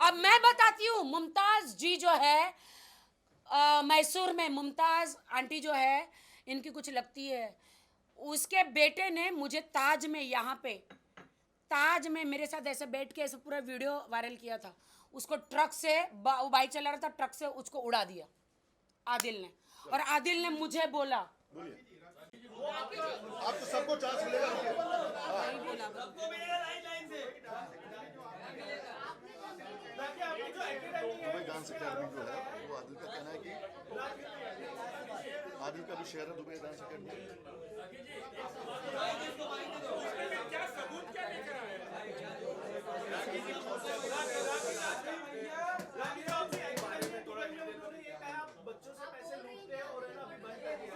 अब मैं बताती हूँ, मुमताज जी जो है मैसूर में, मुमताज आंटी जो है, इनकी कुछ लगती है, उसके बेटे ने मुझे ताज में, यहाँ पे ताज में मेरे साथ ऐसे बैठ के ऐसे पूरा वीडियो वायरल किया था। उसको ट्रक से, वो बाइक चला रहा था, ट्रक से उसको उड़ा दिया आदिल ने। और आदिल ने मुझे बोला, आपको सबको चांस मिलेगा। नहीं बोला, दुबई डांस अकेडमी जो है वो आदिल का कहना है कि आदिल का भी शेयर है दुबई डांस अकेडमी। बच्चों से पैसे लूटते हैं और अभी बंद कर दिया।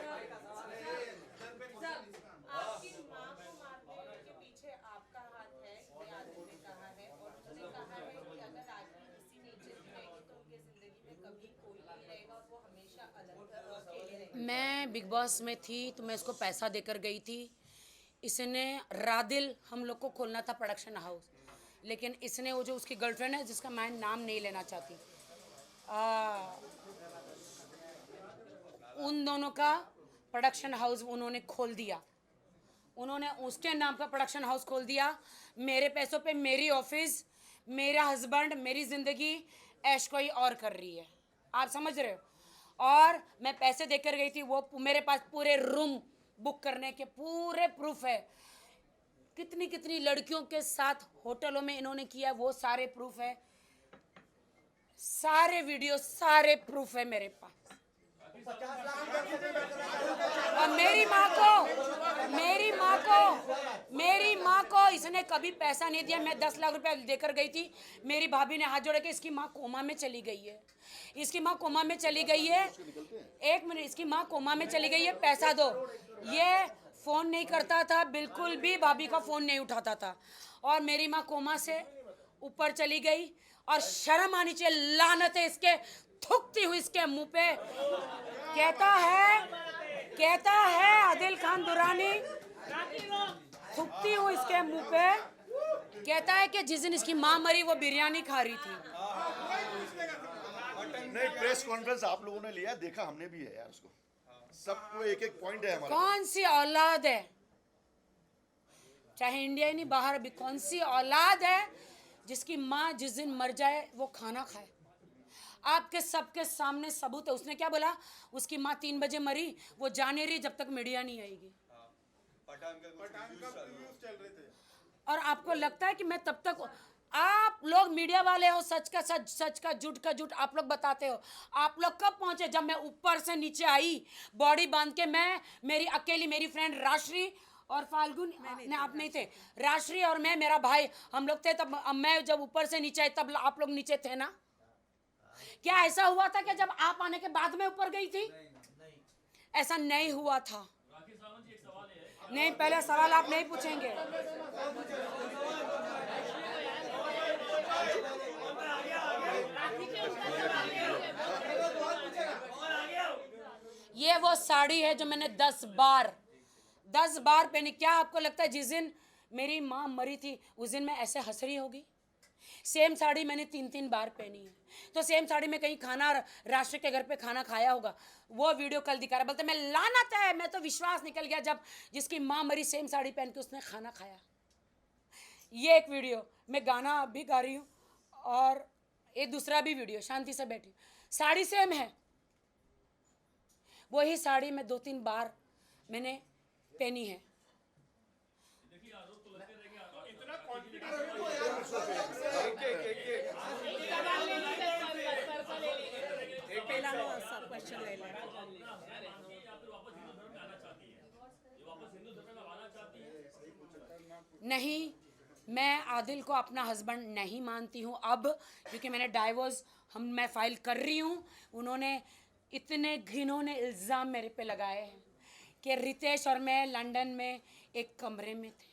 आपकी माँ को मारने के पीछे आपका हाथ है, ये आदिल ने कहा है। और मुझे कहा है कि अगर आदमी किसी नेचर की रहेगी तो उनकी जिंदगी में कभी कोई नहीं रहेगा और वो हमेशा अलग अकेले रहेगा। मैं बिग बॉस में थी तो मैं इसको पैसा देकर गई थी। इसने रादिल हम लोग को खोलना था प्रोडक्शन हाउस, लेकिन इसने वो जो उसकी गर्लफ्रेंड है जिसका मैं नाम नहीं लेना चाहती, उन दोनों का प्रोडक्शन हाउस उन्होंने खोल दिया। उन्होंने उसके नाम का प्रोडक्शन हाउस खोल दिया। मेरे पैसों पे मेरी ऑफिस, मेरा हस्बैंड, मेरी ज़िंदगी ऐश कोई और कर रही है। आप समझ रहे हो? और मैं पैसे देकर गई थी, वो मेरे पास पूरे रूम बुक करने के पूरे प्रूफ है। कितनी कितनी लड़कियों के साथ होटलों में इन्होंने किया, वो सारे प्रूफ है, सारे वीडियो, सारे प्रूफ है मेरे पास। और मेरी माँ को इसने कभी पैसा नहीं दिया। मैं 10 लाख रुपया देकर गई थी, मेरी भाभी ने हाथ जोड़ के, इसकी माँ कोमा में चली गई है, इसकी माँ कोमा में चली गई है, 1 मिनट, इसकी माँ कोमा में चली गई है, पैसा दो। ये फ़ोन नहीं करता था, बिल्कुल भी भाभी का फ़ोन नहीं उठाता था। और मेरी माँ कोमा से ऊपर चली गई, और शर्म आनी चाहिए, लानत है इसके, थूकती हुई इसके मुंह पे। कहता है आदिल खान दुरानी, थूकती हुई इसके मुंह पे, कहता है कि जिस दिन इसकी माँ मरी वो बिरयानी खा रही थी। नहीं, प्रेस कॉन्फ्रेंस आप लोगों ने लिया, देखा हमने भी है यार उसको, सबको एक एक पॉइंट है हमारा। कौन सी औलाद है, चाहे इंडिया ही नहीं बाहर भी, कौन सी औलाद है जिसकी माँ जिस दिन मर जाए वो खाना खाए? आपके सबके सामने सबूत है। उसने क्या बोला, उसकी माँ 3 बजे मरी, वो जाने रही जब तक मीडिया नहीं आएगी। और आपको लगता है कि मैं तब तक, आप लोग मीडिया वाले हो, सच का सच, सच का झूठ का झूठ आप लोग बताते हो। आप लोग कब पहुंचे? जब मैं ऊपर से नीचे आई, बॉडी बांध के, मैं, मेरी अकेली, मेरी फ्रेंड राश्री और फाल्गुन, नहीं आप नहीं थे, राश्री और मैं, मेरा भाई, हम लोग थे। तब मैं जब ऊपर से नीचे आई तब आप लोग नीचे थे ना? क्या ऐसा हुआ था कि जब आप आने के बाद में ऊपर गई थी? ऐसा नहीं हुआ था। नहीं, पहले सवाल आप नहीं पूछेंगे। ये वो साड़ी है जो मैंने 10 बार पहनी। क्या आपको लगता है जिस दिन मेरी माँ मरी थी उस दिन मैं ऐसे हंस रही होगी? सेम साड़ी मैंने 3 बार पहनी है। तो सेम साड़ी में कहीं खाना, राष्ट्र के घर पे खाना खाया होगा। वो वीडियो कल दिखा रहा, बोलते मैं लानत है, मैं तो विश्वास निकल गया जब जिसकी माँ मरी सेम साड़ी पहन के उसने खाना खाया। ये एक वीडियो, मैं गाना भी गा रही हूँ, और ये दूसरा भी वीडियो, शांति से बैठी, साड़ी सेम है। वही साड़ी मैं 2-3 बार मैंने पहनी है। नहीं, मैं आदिल को अपना हस्बैंड नहीं मानती हूँ अब, क्योंकि मैंने डाइवोर्स मैं फाइल कर रही हूँ। उन्होंने इतने घिनौने इल्ज़ाम मेरे पे लगाए हैं कि रितेश और मैं लंदन में एक कमरे में थे।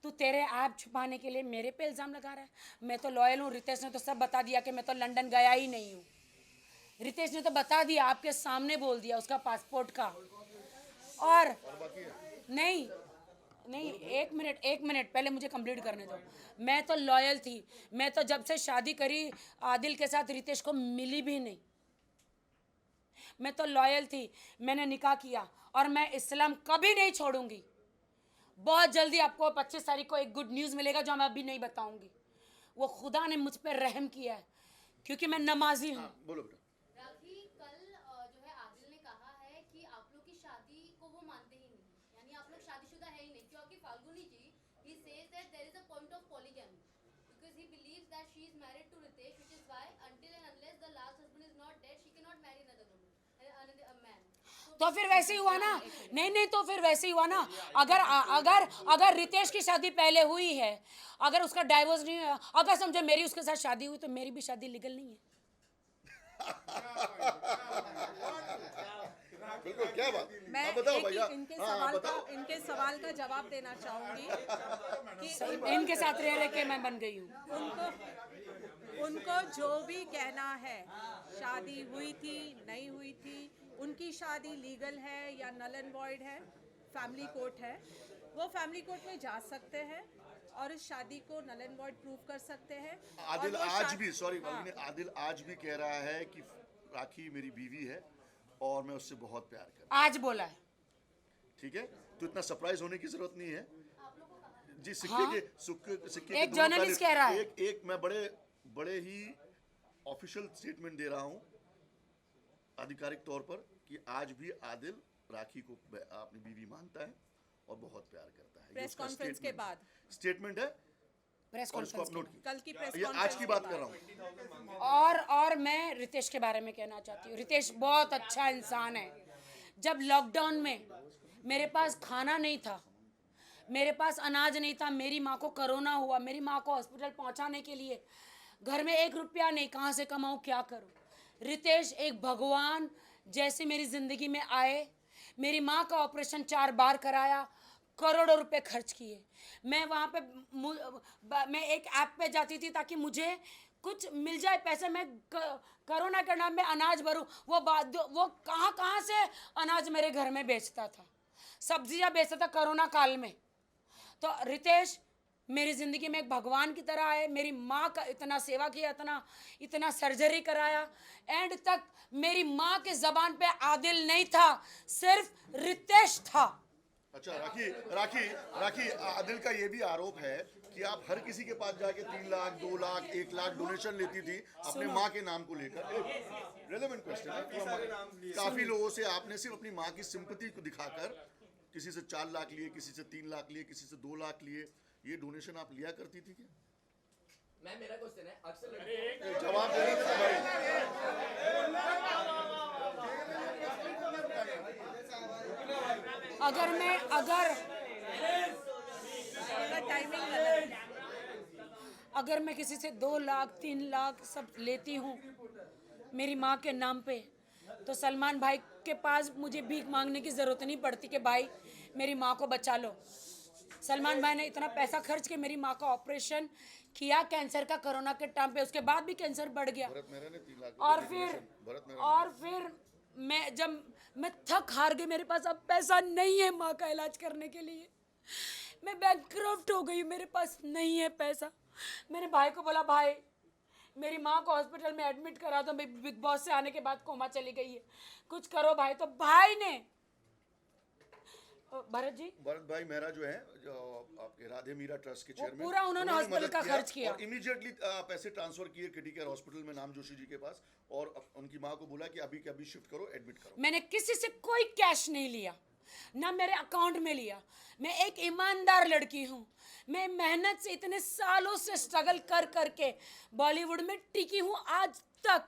तू तेरे ऐप छुपाने के लिए मेरे पे इल्ज़ाम लगा रहा है? मैं तो लॉयल हूँ। रितेश ने तो सब बता दिया कि मैं तो लंदन गया ही नहीं हूँ। रितेश ने तो बता दिया, आपके सामने बोल दिया उसका पासपोर्ट का। और नहीं, नहीं, एक मिनट पहले मुझे कंप्लीट करने दो। मैं तो लॉयल थी, मैं तो जब से शादी करी आदिल के साथ रितेश को मिली भी नहीं। मैं तो लॉयल थी, मैंने निकाह किया और मैं इस्लाम कभी नहीं छोड़ूंगी। बहुत जल्दी आपको 25 तारीख को एक गुड न्यूज़ मिलेगा जो मैं अभी नहीं बताऊंगी। वो खुदा ने मुझ पर रहम किया है क्योंकि मैं नमाजी हूँ। बोलो बेटा। राखी, कल जो है आदिल ने कहा है कि आप लोग की शादी को वो मानते ही नहीं, यानी आप लोग शादीशुदा है ही नहीं, क्योंकि फाल्गुनी जी he says that there is a point of polygamy because he believes that she is married to Ritesh, which is why until and unless the last husband is not dead she cannot marry another woman, another man. तो फिर वैसे ही हुआ ना। नहीं तो फिर वैसे ही हुआ ना। अगर अगर अगर रितेश की शादी पहले हुई है, अगर उसका डाइवोर्स नहीं हुआ, अगर समझो मेरी उसके साथ शादी हुई तो मेरी भी शादी लीगल नहीं है। बिल्कुल, क्या बात। मैं हाँ, बताओ एक भैया। इनके सवाल का जवाब देना चाहूंगी कि इनके साथ रह रह के मैं बन गई हूँ। उनको जो भी कहना है, शादी हुई थी नहीं हुई थी, उनकी शादी लीगल है या नल एंड वॉइड है, फैमिली कोर्ट है, वो फैमिली कोर्ट में जा सकते हैं और इस शादी को नल एंड वॉइड प्रूव कर सकते हैं। आदिल आज भी, सॉरी आदिल आज भी कह रहा है कि राखी मेरी बीवी है और मैं उससे बहुत प्यार करता हूं। आज बोला है। ठीक है, तो इतना सरप्राइज होने की जरूरत नहीं है जी। सिक्के हाँ? के एक दोनों जर्नलिस्ट पहलू- कह रहा है। एक मैं बड़े ही ऑफिशियल स्टेटमेंट दे रहा हूं आधिकारिक तौर पर कि आज भी आदिल राखी को अपनी बीवी मानता है और बहुत प्यार करता है। प्रेस कॉन्फ्रेंस के बाद स्टेटमेंट है प्रेस और इसको आप कॉन्फ्रेंस नोट कीजिए। कल की प्रेस ये आज कॉन्फ्रेंस की के बात बाद। कर रहा हूँ। और मैं रितेश के बारे में कहना चाहती हूँ। रितेश बहुत अच्छा इंसान है। जब लॉकडाउन में मेरे पास खाना नहीं था, मेरे पास अनाज नहीं था, मेरी माँ को कोरोना हुआ, मेरी माँ को हॉस्पिटल पहुँचाने के लिए घर में 1 रुपया नहीं, कहाँ से कमाऊँ, क्या करूँ। रितेश एक भगवान जैसे मेरी ज़िंदगी में आए। मेरी माँ का ऑपरेशन 4 बार कराया, करोड़ों रुपए खर्च किए। मैं वहाँ पे मैं एक ऐप पे जाती थी ताकि मुझे कुछ मिल जाए पैसे, मैं कोरोना के नाम में अनाज भरूँ। वो कहाँ से अनाज मेरे घर में बेचता था, सब्जियाँ बेचता था कोरोना काल में। तो रितेश मेरी ज़िंदगी में एक भगवान की तरह आए। मेरी माँ का इतना सेवा किया, इतना सर्जरी कराया। एंड तक मेरी माँ के ज़बान पे आदिल नहीं था, सिर्फ रितेश था। अच्छा राखी, आदिल का ये भी आरोप है कि आप हर किसी के पास जाके 3 लाख 2 लाख 1 लाख डोनेशन लेती थी अपने माँ के नाम को लेकर। रेलेवेंट क्वेश्चन है। काफी लोगों से आपने सिर्फ अपनी माँ की सिंपैथी को दिखाकर किसी से 4 लाख लिए, किसी से 3 लाख लिए, किसी से 2 लाख लिए। ये डोनेशन आप लिया करती थी क्या? मैं मेरा क्वेश्चन है, अक्सर जवाब देना था भाई। अगर मैं किसी से 2 लाख 3 लाख सब लेती हूँ मेरी माँ के नाम पे, तो सलमान भाई के पास मुझे भीख मांगने की ज़रूरत नहीं पड़ती कि भाई मेरी माँ को बचा लो। सलमान भाई ने इतना पैसा खर्च के मेरी माँ का ऑपरेशन किया कैंसर का, कोरोना के टाइम पे। उसके बाद भी कैंसर बढ़ गया। और फिर मैं थक हार गई, मेरे पास अब पैसा नहीं है माँ का इलाज करने के लिए। मैं बैंकक्रप्ट हो गई, मेरे पास नहीं है पैसा। मैंने भाई को बोला, भाई मेरी माँ को हॉस्पिटल में एडमिट करा दो, मैं बिग बॉस से आने के बाद कोमा चली गई है, कुछ करो भाई। तो भाई ने, भरत भाई मेरा जो है, जो आपके राधे मीरा ट्रस्ट के चेयरमैन, पूरा उन्होंने हॉस्पिटल का खर्च किया और इमीडिएटली पैसे ट्रांसफर किए किटी केयर हॉस्पिटल में नाम जोशी जी के पास, और उनकी माँ को बोला कि अभी के अभी शिफ्ट करो, एडमिट करो। मैंने किसी से कोई कैश नहीं लिया, ना मेरे अकाउंट में लिया। मैं एक ईमानदार लड़की हूँ। मैं मेहनत से इतने सालों से स्ट्रगल कर करके बॉलीवुड में टिकी हूँ आज तक।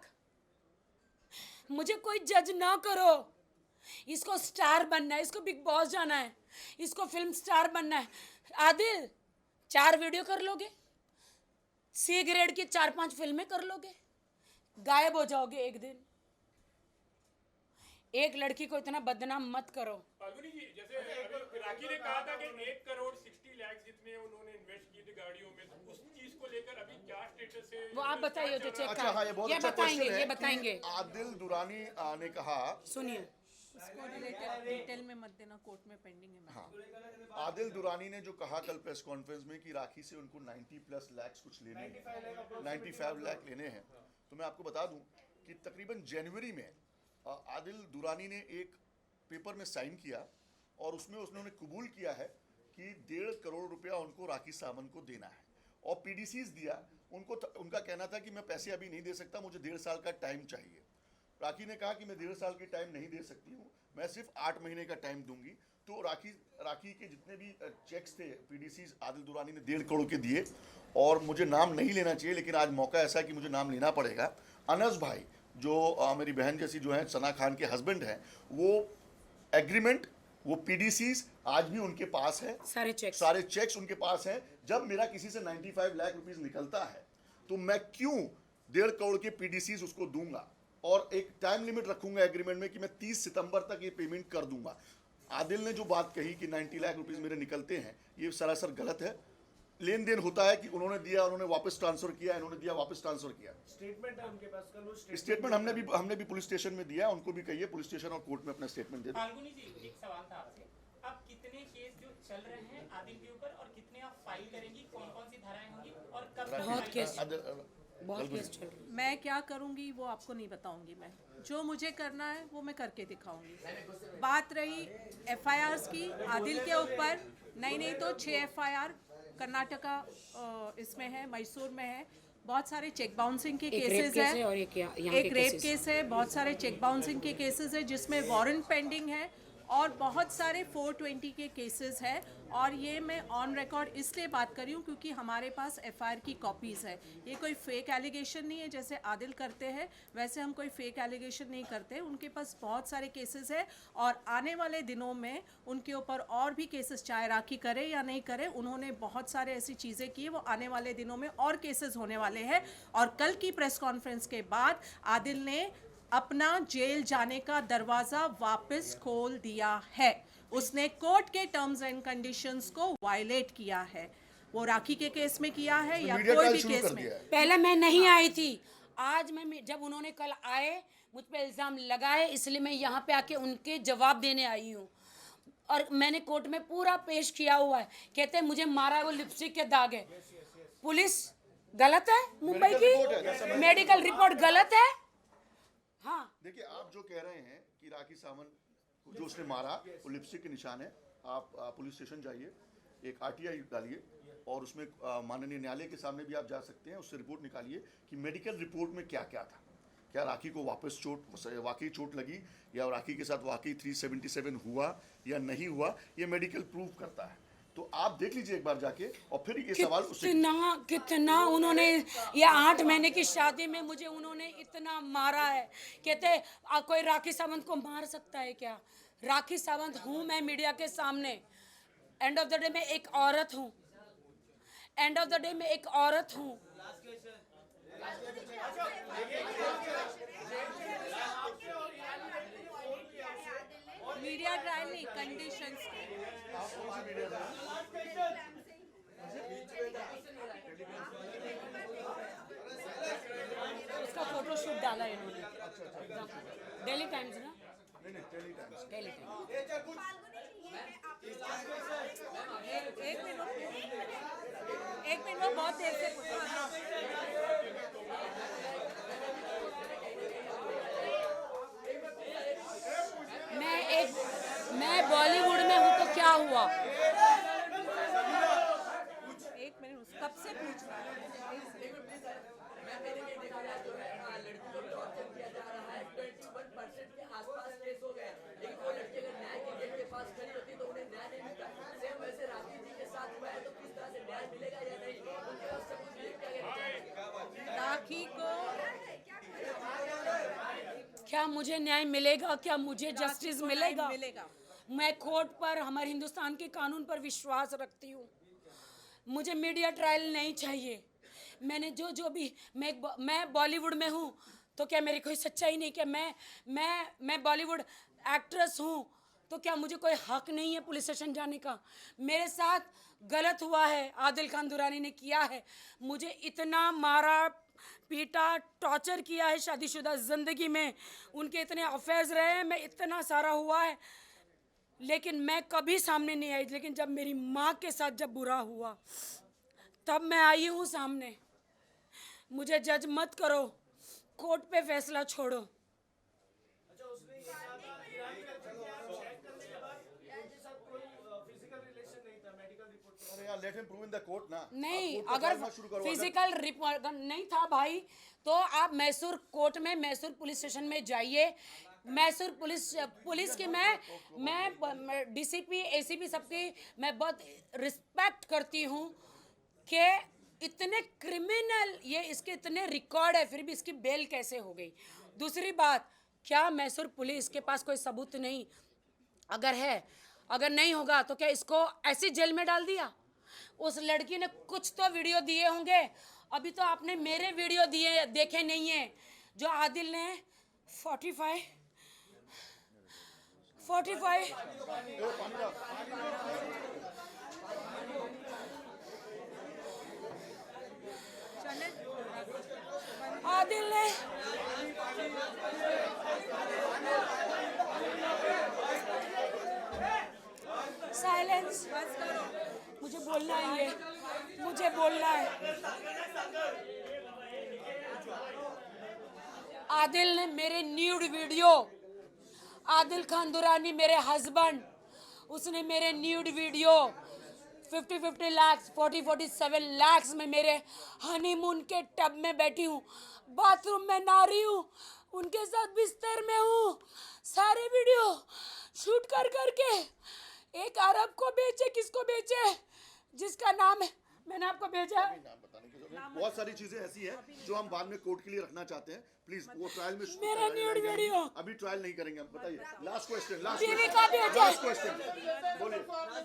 मुझे कोई जज ना करो। इसको स्टार बनना है, इसको बिग बॉस जाना है, इसको फिल्म स्टार बनना है। आदिल 4 वीडियो कर लोगे, C ग्रेड की 4-5 फिल्में कर लोगे, गायब हो जाओगे एक दिन। एक लड़की को इतना बदनाम मत करो। फाल्गुनी जी, जैसे अभी राखी ने कहा था कि 1 करोड़ 60 लाख जितने उन्होंने इन्वेस्ट किए थे गाड़ियों में, तो उस चीज को लेकर अभी क्या स्टेटस है? वो आप बताइए, तो चेक अच्छा हाँ, ये बहुत अच्छा बताएंगे, क्वेश्चन है ये बताएंगे। कि आदिल दुरानी ने कहा, सुनिए, उसको रिलेटेड डिटेल में मत देना, कोर्ट में पेंडिंग है। हाँ, आदिल दुरानी ने जो कहा कल प्रेस कॉन्फ्रेंस में कि राखी से उनको 90+ लाख कुछ लेने हैं, 95 लाख लेने हैं, तो मैं आपको बता दूं कि तकरीबन जनवरी में आदिल दुरानी ने एक पेपर में साइन किया और उसमें उन्होंने कबूल किया है कि 1.5 करोड़ रुपया उनको राखी सावंत को देना है और पीडीसीज दिया उनको। उनका कहना था कि मैं पैसे अभी नहीं दे सकता, मुझे 1.5 साल का टाइम चाहिए। राखी ने कहा कि मैं 1.5 साल की टाइम नहीं दे सकती हूँ, मैं सिर्फ 8 महीने का टाइम दूंगी। तो राखी के जितने भी चेक्स थे पीडीसीज आदिल दुरानी ने 1.5 करोड़ के दिए और मुझे नाम नहीं लेना चाहिए लेकिन आज मौका ऐसा है कि मुझे नाम लेना पड़ेगा। अनस भाई जो मेरी बहन जैसी जो है सना खान के हस्बैंड हैं, वो एग्रीमेंट, वो पीडीसीज आज भी उनके पास है, सारे चेक्स उनके पास हैं। जब मेरा किसी से 95 लाख रुपीस निकलता है तो मैं क्यों 1.5 करोड़ के पीडीसीज उसको दूंगा और एक टाइम लिमिट रखूंगा एग्रीमेंट में कि मैं 30 सितंबर तक ये पेमेंट कर दूंगा। आदिल ने जो बात कही कि 90 लाख रुपीस मेरे निकलते हैं, ये सरासर गलत है। लेन देन होता है कि उन्होंने दिया, उन्होंने वापस ट्रांसफर किया, इन्होंने दिया, वापस ट्रांसफर किया। स्टेटमेंट है उनके पास, कल वो स्टेटमेंट हमने भी पुलिस स्टेशन में दिया, उनको भी कहिए पुलिस स्टेशन और कोर्ट में अपना स्टेटमेंट दे दो। फाल्गुनी जी, एक सवाल था आपसे, अब कितने केस जो चल रहे हैं आदिल के ऊपर और कितने आप फाइल करेंगी, कौन कौन सी धाराएं होंगी और कब तक बहुत फाइल केस करेंगी? बहुत केस चल रहे हैं। मैं क्या करूंगी वो आपको नहीं बताऊंगी। मैं जो मुझे करना है वो मैं करके दिखाऊंगी। बात रही एफआईआर्स की आदिल के ऊपर, नहीं तो 6 एफआईआर कर्नाटका इसमें है, मैसूर में है, बहुत सारे चेक बाउंसिंग के केसेस है और एक रेप केस है, बहुत सारे चेक बाउंसिंग के केसेस है जिसमें वारंट पेंडिंग है और बहुत सारे 420 के केसेस है। और ये मैं ऑन रिकॉर्ड इसलिए बात कर रही हूँ क्योंकि हमारे पास एफआईआर की कॉपीज़ है। ये कोई फेक एलिगेशन नहीं है जैसे आदिल करते हैं, वैसे हम कोई फेक एलिगेशन नहीं करते। उनके पास बहुत सारे केसेस है और आने वाले दिनों में उनके ऊपर और भी केसेस, चाहे राखी करे या नहीं करे, उन्होंने बहुत सारे ऐसी चीज़ें की, वो आने वाले दिनों में और केसेस होने वाले हैं। और कल की प्रेस कॉन्फ्रेंस के बाद आदिल ने अपना जेल जाने का दरवाजा वापस खोल दिया है। उसने कोर्ट के टर्म्स एंड कंडीशंस को वायलेट किया है, वो राखी के केस में किया है या कोई भी केस में। पहले मैं नहीं आई थी, आज मैं जब उन्होंने कल आए मुझ पे इल्ज़ाम लगाए, इसलिए मैं यहाँ पे आके उनके जवाब देने आई हूँ। और मैंने कोर्ट में पूरा पेश किया हुआ है। कहते हैं मुझे मारा, वो लिपस्टिक के दाग है। पुलिस गलत है, मुंबई की मेडिकल रिपोर्ट गलत है। हाँ, देखिए आप जो कह रहे हैं कि राखी सावंत को जो उसने मारा वो लिपस्टिक के निशान है, आप पुलिस स्टेशन जाइए, एक आरटीआई डालिए और उसमें माननीय न्यायालय के सामने भी आप जा सकते हैं, उससे रिपोर्ट निकालिए कि मेडिकल रिपोर्ट में क्या क्या था, क्या राखी को वापस वाकई चोट लगी या राखी के साथ वाकई 377 हुआ या नहीं हुआ, ये मेडिकल प्रूव करता है। तो आप देख लीजिए एक बार जाके और फिर ये सवाल उससे कितना उन्होंने, ये 8 महीने की शादी में मुझे उन्होंने इतना मारा है। कहते कोई राखी सावंत को मार सकता है क्या? राखी सावंत हूँ मैं मीडिया के सामने। एंड ऑफ द डे मैं एक औरत हूँ, एंड ऑफ द डे मैं एक औरत हूँ। मीडिया ट्रायल नहीं, कंडीशंस उसका फोटो शूट डाला इन्होंने डेली टाइम्स ना, डेली टाइम्स। एक मिनट वो बहुत देर से मैं बॉलीवुड में हूँ तो क्या हुआ? एक मिनट कब से पूछ रहा है? राखी को क्या मुझे न्याय मिलेगा? क्या मुझे जस्टिस मिलेगा? मैं कोर्ट पर, हमारे हिंदुस्तान के कानून पर विश्वास रखती हूँ। मुझे मीडिया ट्रायल नहीं चाहिए। मैंने जो भी मैं बॉलीवुड में हूँ तो क्या मेरी कोई सच्चाई नहीं? क्या मैं बॉलीवुड एक्ट्रेस हूँ तो क्या मुझे कोई हक नहीं है पुलिस स्टेशन जाने का? मेरे साथ गलत हुआ है, आदिल खान दुरानी ने किया है, मुझे इतना मारा, पीटा, टॉर्चर किया है शादीशुदा ज़िंदगी में। उनके इतने अफेयर्स रहे हैं, मैं इतना सारा हुआ है, लेकिन मैं कभी सामने नहीं आई। लेकिन जब मेरी माँ के साथ जब बुरा हुआ तब मैं आई हूँ सामने। मुझे जज मत करो, कोर्ट पे फैसला छोड़ो। अच्छा, उसने ये कहा था ईरान का चेक करने के बाद उनके साथ कोई फिजिकल रिलेशन नहीं था, मेडिकल रिपोर्ट। अरे यार, let him prove in the court ना। नहीं, आप कोर्ट का अगर फाइल मत शुरू करो। फिजिकल रिपोर्ट नहीं था भाई, तो आप मैसूर कोर्ट में, मैसूर पुलिस स्टेशन में जाइए। मैसूर पुलिस की मैं डीसीपी, एसीपी सबकी मैं बहुत रिस्पेक्ट करती हूँ कि इतने क्रिमिनल, ये इसके इतने रिकॉर्ड है, फिर भी इसकी बेल कैसे हो गई। दूसरी बात, क्या मैसूर पुलिस के पास कोई सबूत नहीं? अगर है, अगर नहीं होगा तो क्या इसको ऐसी जेल में डाल दिया? उस लड़की ने कुछ तो वीडियो दिए होंगे। अभी तो आपने मेरे वीडियो दिए देखे नहीं है, जो आदिल ने 45 आदिल ने साइलेंस, बस करो, मुझे बोलना ही है, मुझे बोलना है। आदिल ने मेरे न्यूड वीडियो, आदिल खान दुरानी मेरे हस्बैंड, उसने मेरे न्यूड वीडियो 50 लाख 47 लाख में मेरे हनीमून के टब में बैठी हूँ, बाथरूम में नहा रही हूँ, उनके साथ बिस्तर में हूँ, सारे वीडियो शूट कर करके एक अरब को बेचे। किसको बेचे? जिसका नाम है, मैंने आपको भेजा। नाम बताने की जरूरत नहीं। बहुत सारी चीजें ऐसी हैं जो हम बाद में कोर्ट के लिए रखना चाहते हैं। प्लीज वो ट्रायल में मेरा न्यूड वीडियो अभी ट्रायल नहीं करेंगे हम। बताइए, लास्ट क्वेश्चन, टीवी का भेजा। लास्ट क्वेश्चन बोलिए। आपसे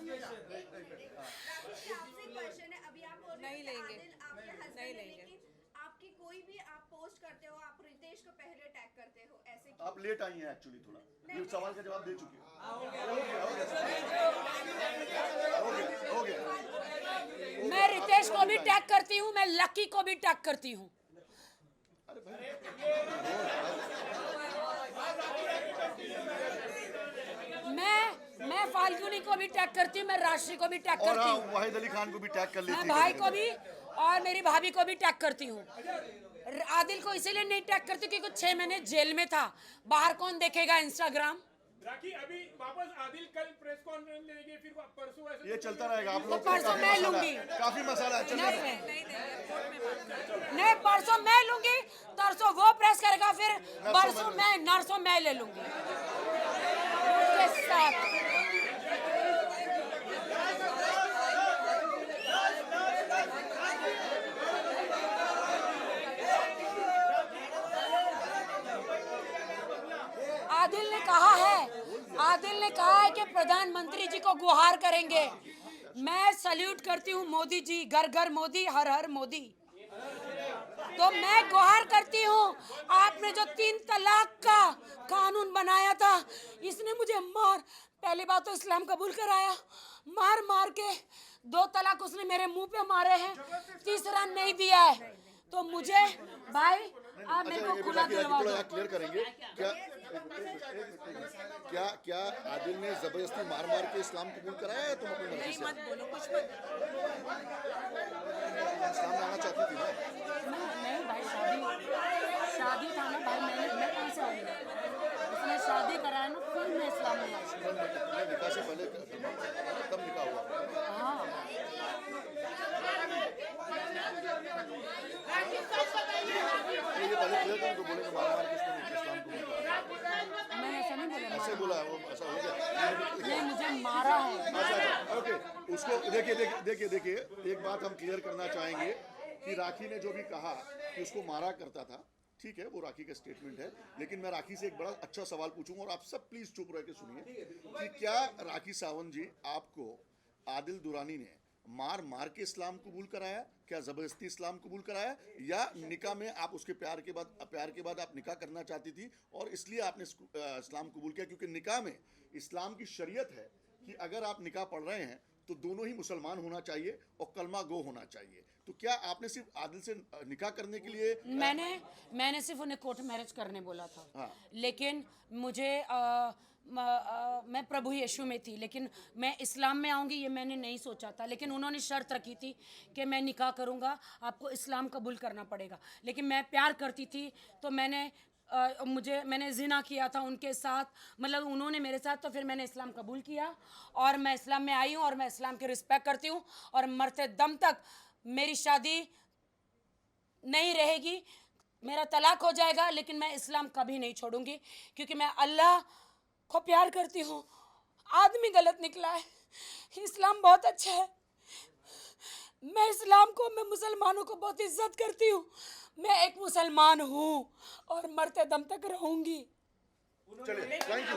क्वेश्चन है, अभी आप बोल रहे नहीं हैं कि लेंगे। आदिल आपके हस्बैंड नहीं है, लेंगे। लेकिन आपकी कोई भी आप पोस्ट करते हो, आप रितेश को पहले टैग करते हो, ऐसे क्यों? आप लेट आई हैं एक्चुअली, थोड़ा ये सवाल का जवाब दे चुके हैं। हो गया। मैं रितेश को भी टैग करती हूँ, मैं लकी को भी टैग करती हूँ। मैं फाल्गुनी को भी टैग करती हूँ, मैं राशि को भी टैग और करती हाँ, हूँ, वाहिद अली खान को भी टैग कर लेती मैं है। भाई को भी और मेरी भाभी को भी टैग करती हूँ। आदिल को इसीलिए नहीं टैग करती क्योंकि 6 महीने जेल में था, बाहर कौन देखेगा इंस्टाग्राम। राखी अभी वापस आदिल कल प्रेस कॉन्फ्रेंस लेंगे, फिर परसों ऐसे ये चलता रहेगा। आप लोग परसों मैं लूंगी। काफी मसाला है। चलिए। नहीं, परसों मैं लूंगी, तरसों वो प्रेस करेगा, फिर परसों नरसों मैं ले लूंगी उसके साथ। आदिल ने कहा है कि प्रधानमंत्री जी को गुहार करेंगे। मैं सल्यूट करती हूँ मोदी जी, घर घर मोदी, हर हर मोदी। तो मैं गुहार करती हूँ, आपने जो 3 तलाक का कानून बनाया था, इसने मुझे पहली बात तो इस्लाम कबूल कराया, मार के 2 तलाक उसने मेरे मुंह पे मारे हैं, तीसरा नहीं दिया है। तो मुझे भाई आप मेरे को खुला दिलवा दो। क्लियर करेंगे क्या आदिल ने जबरदस्ती मार के इस्लाम कबूल कराया है? तुम अपनी मर्जी से मत बोलो, कुछ मत। इस्लाम लाना चाहती थी ना? नहीं भाई, शादी था ना भाई, मैं कहाँ से आऊँगी? उसने शादी कराया ना, फिर मैं इस्लाम में आई। निकाह से पहले तब निकाह हुआ। हाँ, ये पहले क्लियर करें तो बोलेंगे मार के इसने इस्लाम कबूल कराया। मैंने ऐसा नहीं बोला। ऐसे बोला है वो, ऐसा हो गया। नहीं, मुझे मारा है। अच्छा, ओके। उसको देखिए, एक बात हम क्लियर करना चाहेंगे कि राखी ने जो भी कहा कि उसको मारा करता था, ठीक है, वो राखी का स्टेटमेंट है। लेकिन मैं राखी से एक बड़ा अच्छा सवाल पूछूंगा और आप सब प्लीज चुप रह के सुनिए कि क्या राखी सावंत जी, आपको आदिल दुरानी ने मार के इस्लाम कबूल कराया? क्या जबरदस्ती इस्लाम कबूल कराया, या निकाह में आप उसके प्यार के बाद आप निकाह करना चाहती थी और इसलिए आपने इस्लाम कबूल किया? क्योंकि निकाह में इस्लाम की शरीयत है कि अगर आप निकाह पढ़ रहे हैं तो दोनों ही मुसलमान होना चाहिए और कलमा गो होना चाहिए। तो क्या आपने सिर्फ आदिल से निकाह करने के लिए मैंने सिर्फ उन्हें कोर्ट मैरिज करने बोला था। हाँ। लेकिन मुझे मैं प्रभु यीशु में थी, लेकिन मैं इस्लाम में आऊँगी ये मैंने नहीं सोचा था। लेकिन उन्होंने शर्त रखी थी कि मैं निकाह करूँगा, आपको इस्लाम कबूल करना पड़ेगा। लेकिन मैं प्यार करती थी तो मैंने जिना किया था उनके साथ, मतलब उन्होंने मेरे साथ, तो फिर मैंने इस्लाम कबूल किया और मैं इस्लाम में आई हूँ और मैं इस्लाम की रिस्पेक्ट करती हूँ और मरते दम तक मेरी शादी नहीं रहेगी, मेरा तलाक हो जाएगा, लेकिन मैं इस्लाम कभी नहीं छोड़ूंगी क्योंकि मैं अल्लाह को प्यार करती हूँ। आदमी गलत निकला है, इस्लाम बहुत अच्छा है। मैं इस्लाम को, मैं मुसलमानों को बहुत इज्जत करती हूँ। मैं एक मुसलमान हूँ और मरते दम तक रहूंगी। चलिए, थैंक यू।